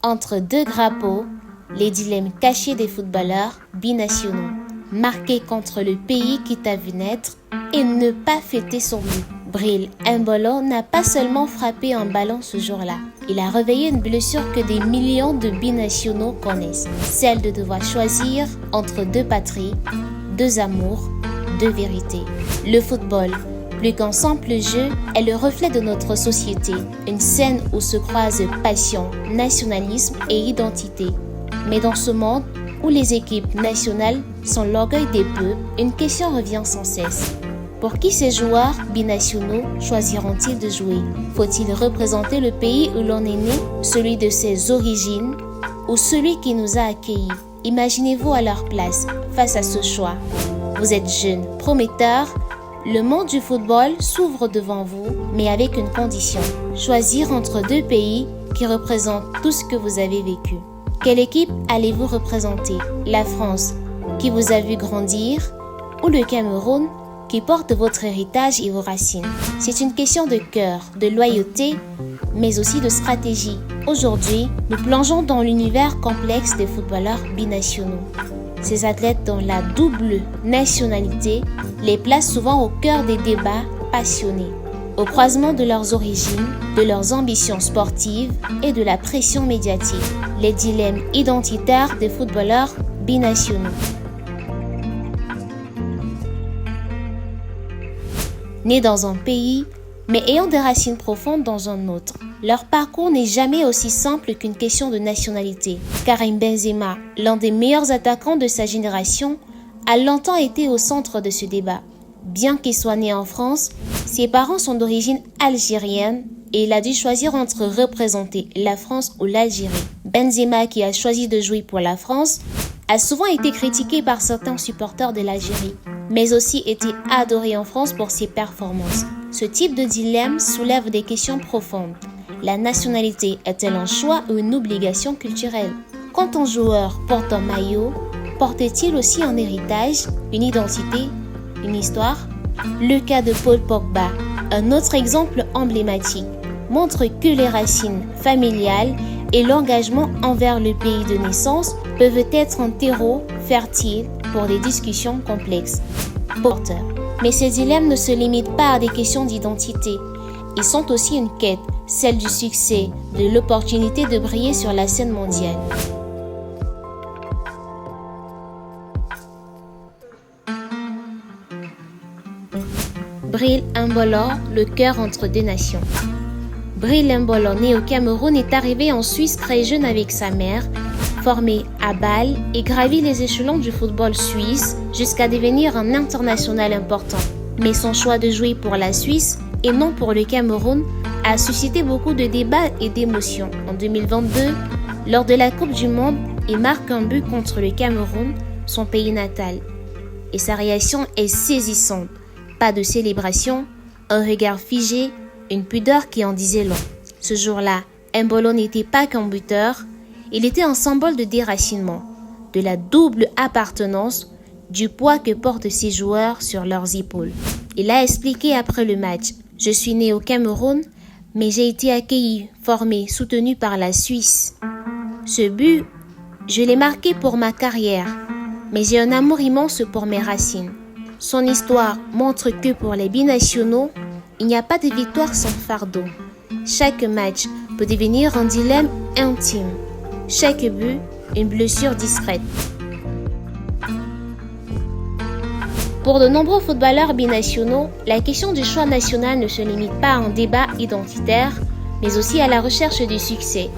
Entre deux drapeaux, les dilemmes cachés des footballeurs binationaux. Marquer contre le pays qui t'a vu naître et ne pas fêter son but. Bril Embolo n'a pas seulement frappé un ballon ce jour-là. Il a réveillé une blessure que des millions de binationaux connaissent. Celle de devoir choisir entre deux patries, deux amours, deux vérités. Le football, plus qu'un simple jeu, est le reflet de notre société. Une scène où se croisent passion, nationalisme et identité. Mais dans ce monde où les équipes nationales sont l'orgueil des peu, une question revient sans cesse. Pour qui ces joueurs binationaux choisiront-ils de jouer? Faut-il représenter le pays où l'on est né, celui de ses origines, ou celui qui nous a accueillis? Imaginez-vous à leur place, face à ce choix. Vous êtes jeune, prometteur, le monde du football s'ouvre devant vous, mais avec une condition. Choisir entre deux pays qui représentent tout ce que vous avez vécu. Quelle équipe allez-vous représenter? La France, qui vous a vu grandir, ou le Cameroun, qui porte votre héritage et vos racines? C'est une question de cœur, de loyauté, mais aussi de stratégie. Aujourd'hui, nous plongeons dans l'univers complexe des footballeurs binationaux. Ces athlètes dont la double nationalité les place souvent au cœur des débats passionnés, au croisement de leurs origines, de leurs ambitions sportives et de la pression médiatique. Les dilemmes identitaires des footballeurs binationaux. Nés dans un pays, mais ayant des racines profondes dans un autre. Leur parcours n'est jamais aussi simple qu'une question de nationalité. Karim Benzema, l'un des meilleurs attaquants de sa génération, a longtemps été au centre de ce débat. Bien qu'il soit né en France, ses parents sont d'origine algérienne et il a dû choisir entre représenter la France ou l'Algérie. Benzema, qui a choisi de jouer pour la France, a souvent été critiqué par certains supporters de l'Algérie, mais aussi été adoré en France pour ses performances. Ce type de dilemme soulève des questions profondes. La nationalité est-elle un choix ou une obligation culturelle? Quand un joueur porte un maillot, porte-t-il aussi un héritage, une identité, une histoire? Le cas de Paul Pogba, un autre exemple emblématique, montre que les racines familiales et l'engagement envers le pays de naissance peuvent être un terreau fertile pour des discussions complexes. Mais ces dilemmes ne se limitent pas à des questions d'identité. Ils sont aussi une quête, celle du succès, de l'opportunité de briller sur la scène mondiale. Bril Embolo, le cœur entre deux nations. Bril Embolo, né au Cameroun, est arrivé en Suisse très jeune avec sa mère, formé à Bâle et gravi les échelons du football suisse jusqu'à devenir un international important. Mais son choix de jouer pour la Suisse et non pour le Cameroun a suscité beaucoup de débats et d'émotions. En 2022, lors de la Coupe du Monde, il marque un but contre le Cameroun, son pays natal. Et sa réaction est saisissante. Pas de célébration, un regard figé, une pudeur qui en disait long. Ce jour-là, Embolo n'était pas qu'un buteur, il était un symbole de déracinement, de la double appartenance, du poids que portent ces joueurs sur leurs épaules. Il a expliqué après le match: « Je suis né au Cameroun, mais j'ai été accueilli, formé, soutenu par la Suisse. Ce but, je l'ai marqué pour ma carrière, mais j'ai un amour immense pour mes racines. » Son histoire montre que pour les binationaux, il n'y a pas de victoire sans fardeau. Chaque match peut devenir un dilemme intime. Chaque but, une blessure discrète. Pour de nombreux footballeurs binationaux, la question du choix national ne se limite pas à un débat identitaire, mais aussi à la recherche du succès.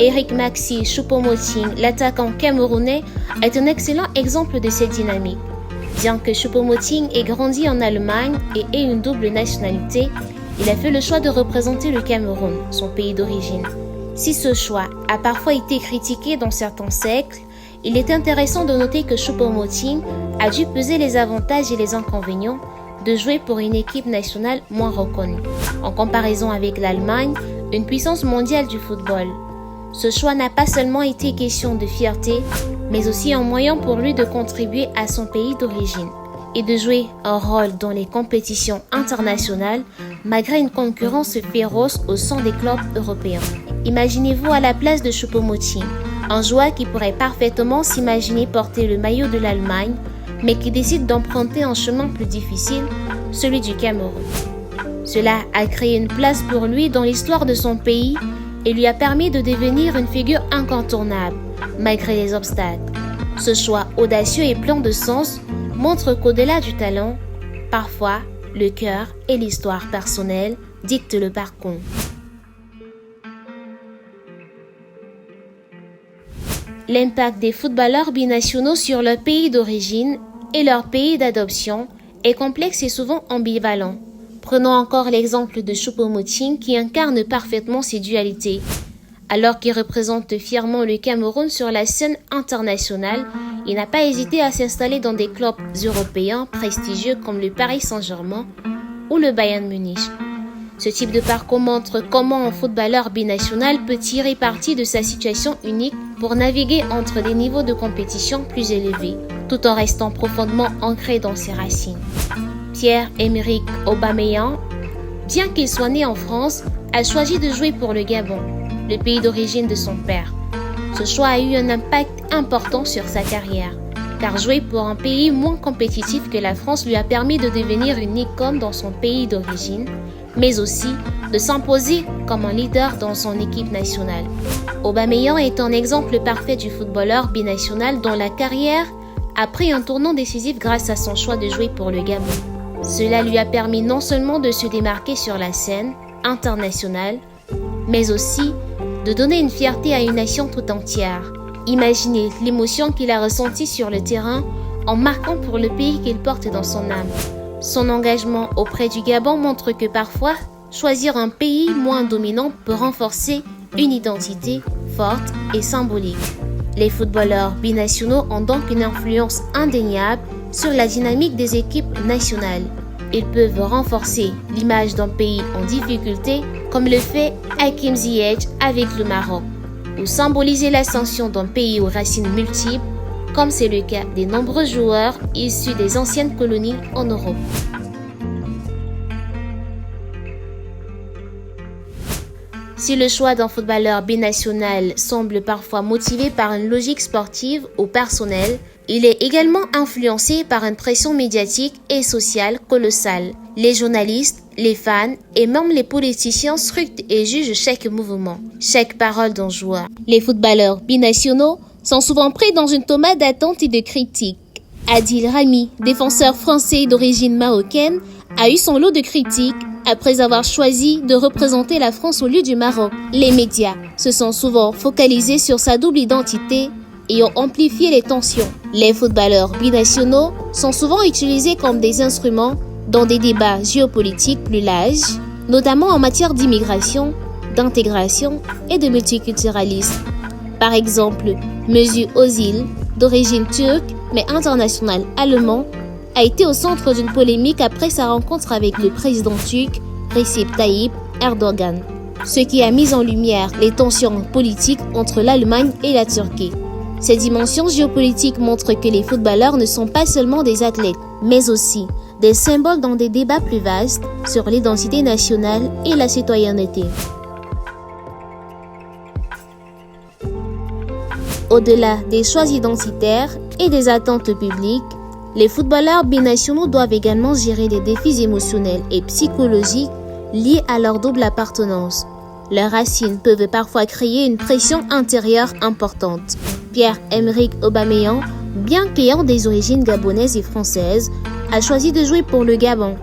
Eric Maxi Choupo-Moting, l'attaquant camerounais, est un excellent exemple de cette dynamique. Bien que Choupo-Moting ait grandi en Allemagne et ait une double nationalité, il a fait le choix de représenter le Cameroun, son pays d'origine. Si ce choix a parfois été critiqué dans certains cercles, il est intéressant de noter que Choupo-Moting a dû peser les avantages et les inconvénients de jouer pour une équipe nationale moins reconnue. En comparaison avec l'Allemagne, une puissance mondiale du football. Ce choix n'a pas seulement été question de fierté, mais aussi un moyen pour lui de contribuer à son pays d'origine et de jouer un rôle dans les compétitions internationales malgré une concurrence féroce au sein des clubs européens. Imaginez-vous à la place de Choupo-Moting, un joueur qui pourrait parfaitement s'imaginer porter le maillot de l'Allemagne, mais qui décide d'emprunter un chemin plus difficile, celui du Cameroun. Cela a créé une place pour lui dans l'histoire de son pays et lui a permis de devenir une figure incontournable, malgré les obstacles. Ce choix audacieux et plein de sens montre qu'au-delà du talent, parfois, le cœur et l'histoire personnelle dictent le parcours. L'impact des footballeurs binationaux sur leur pays d'origine et leur pays d'adoption est complexe et souvent ambivalent. Prenons encore l'exemple de Choupo-Moting qui incarne parfaitement ces dualités. Alors qu'il représente fièrement le Cameroun sur la scène internationale, il n'a pas hésité à s'installer dans des clubs européens prestigieux comme le Paris Saint-Germain ou le Bayern Munich. Ce type de parcours montre comment un footballeur binational peut tirer parti de sa situation unique pour naviguer entre des niveaux de compétition plus élevés, tout en restant profondément ancré dans ses racines. Pierre-Emerick Aubameyang, bien qu'il soit né en France, a choisi de jouer pour le Gabon, le pays d'origine de son père. Ce choix a eu un impact important sur sa carrière, car jouer pour un pays moins compétitif que la France lui a permis de devenir une icône dans son pays d'origine, mais aussi de s'imposer comme un leader dans son équipe nationale. Aubameyang est un exemple parfait du footballeur binational dont la carrière a pris un tournant décisif grâce à son choix de jouer pour le Gabon. Cela lui a permis non seulement de se démarquer sur la scène internationale, mais aussi de donner une fierté à une nation tout entière. Imaginez l'émotion qu'il a ressentie sur le terrain en marquant pour le pays qu'il porte dans son âme. Son engagement auprès du Gabon montre que parfois, choisir un pays moins dominant peut renforcer une identité forte et symbolique. Les footballeurs binationaux ont donc une influence indéniable sur la dynamique des équipes nationales. Ils peuvent renforcer l'image d'un pays en difficulté, comme le fait Hakim Ziyech avec le Maroc, ou symboliser l'ascension d'un pays aux racines multiples, comme c'est le cas des nombreux joueurs issus des anciennes colonies en Europe. Si le choix d'un footballeur binational semble parfois motivé par une logique sportive ou personnelle, il est également influencé par une pression médiatique et sociale colossale. Les journalistes, les fans et même les politiciens scrutent et jugent chaque mouvement, chaque parole d'un joueur. Les footballeurs binationaux sont souvent pris dans une tomate d'attente et de critiques. Adil Rami, défenseur français d'origine marocaine, a eu son lot de critiques après avoir choisi de représenter la France au lieu du Maroc. Les médias se sont souvent focalisés sur sa double identité et ont amplifié les tensions. Les footballeurs binationaux sont souvent utilisés comme des instruments dans des débats géopolitiques plus larges, notamment en matière d'immigration, d'intégration et de multiculturalisme. Par exemple, Mesut Özil, d'origine turque mais international allemand, a été au centre d'une polémique après sa rencontre avec le président turc Recep Tayyip Erdogan, ce qui a mis en lumière les tensions politiques entre l'Allemagne et la Turquie. Ces dimensions géopolitiques montrent que les footballeurs ne sont pas seulement des athlètes, mais aussi des symboles dans des débats plus vastes sur l'identité nationale et la citoyenneté. Au-delà des choix identitaires et des attentes publiques, les footballeurs binationaux doivent également gérer des défis émotionnels et psychologiques liés à leur double appartenance. Leurs racines peuvent parfois créer une pression intérieure importante. Pierre-Emerick Aubameyang, bien qu'ayant des origines gabonaises et françaises, a choisi de jouer pour le Gabon.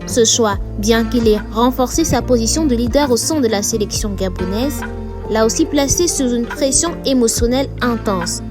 Ce choix, bien qu'il ait renforcé sa position de leader au sein de la sélection gabonaise, l'a aussi placé sous une pression émotionnelle intense,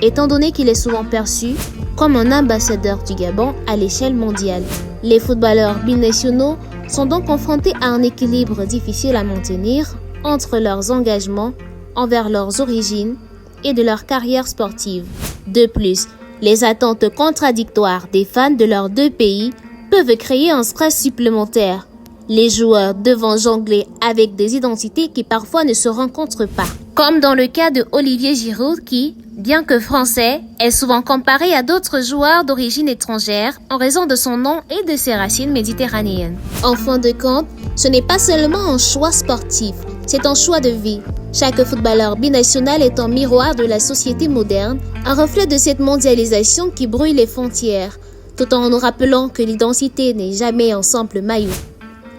étant donné qu'il est souvent perçu comme un ambassadeur du Gabon à l'échelle mondiale. Les footballeurs binationaux sont donc confrontés à un équilibre difficile à maintenir entre leurs engagements envers leurs origines et de leur carrière sportive. De plus, les attentes contradictoires des fans de leurs deux pays peuvent créer un stress supplémentaire, les joueurs devant jongler avec des identités qui parfois ne se rencontrent pas. Comme dans le cas de Olivier Giroud qui, bien que français, est souvent comparé à d'autres joueurs d'origine étrangère en raison de son nom et de ses racines méditerranéennes. En fin de compte, ce n'est pas seulement un choix sportif C'est un choix de vie. Chaque footballeur binational est un miroir de la société moderne, un reflet de cette mondialisation qui brouille les frontières, tout en nous rappelant que l'identité n'est jamais un simple maillot.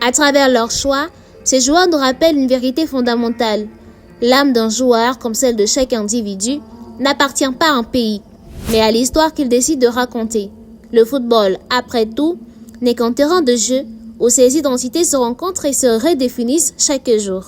À travers leurs choix, ces joueurs nous rappellent une vérité fondamentale. L'âme d'un joueur, comme celle de chaque individu, n'appartient pas à un pays, mais à l'histoire qu'il décide de raconter. Le football, après tout, n'est qu'un terrain de jeu où ces identités se rencontrent et se redéfinissent chaque jour.